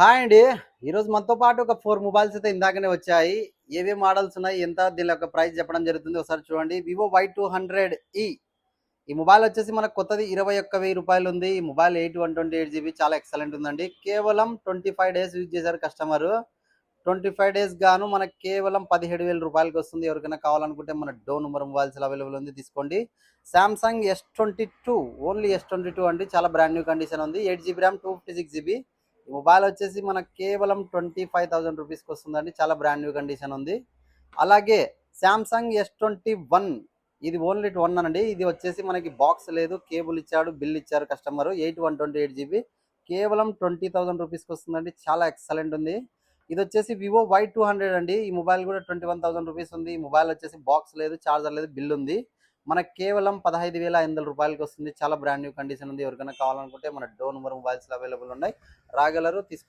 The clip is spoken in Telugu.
హాయ్ అండి. ఈరోజు మనతో పాటు ఒక 4 మొబైల్స్ అయితే ఇందాకనే వచ్చాయి. ఏవేవి మోడల్స్ ఉన్నాయి, ఎంత దీని యొక్క ప్రైస్ చెప్పడం జరుగుతుంది. ఒకసారి చూడండి. వివో Y200e ఈ మొబైల్ వచ్చేసి మనకు కొత్తది 21,000 రూపాయలు ఉంది. ఈ మొబైల్ 128 జీబీ చాలా ఎక్సలెంట్ ఉందండి. కేవలం 25 డేస్ యూజ్ చేశారు కస్టమర్. 25 డేస్ గాను మనకు కేవలం 17,000 రూపాయలకి వస్తుంది. ఎవరికైనా కావాలనుకుంటే మన డోర్ నెంబర్ మొబైల్స్ అవైలబుల్ ఉంది, తీసుకోండి. సామ్సంగ్ S22 ఓన్లీ S22 అండి. చాలా బ్రాండ్ న్యూ కండిషన్ ఉంది. 8 జీబీ ర్యామ్, 256 జీబీ. ఈ మొబైల్ వచ్చేసి మనకు కేవలం 25,000 రూపీస్కి వస్తుందండి. చాలా బ్రాండ్ న్యూ కండిషన్ ఉంది. అలాగే సామ్సంగ్ S21 ఇది ఓన్లీ 1 అండి. ఇది వచ్చేసి మనకి బాక్స్ లేదు, కేబుల్ ఇచ్చాడు, బిల్ ఇచ్చారు కస్టమర్. 128 జీబీ కేవలం 20,000 రూపీస్కి వస్తుందండి. చాలా ఎక్సలెంట్ ఉంది. ఇది వచ్చేసి వివో Y200 అండి. ఈ మొబైల్ కూడా 21,000 రూపీస్ ఉంది. ఈ మొబైల్ వచ్చేసి బాక్స్ లేదు, చార్జర్ లేదు, బిల్ ఉంది. మనకు కేవలం 15,500 రూపాయలకి వస్తుంది. చాలా బ్రాండ్ న్యూ కండిషన్ ఉంది. ఎవరికైనా కావాలనుకుంటే మన డోర్ నెంబర్ మొబైల్స్ అవైలబుల్ ఉన్నాయి, రాగలరు, తీసుకో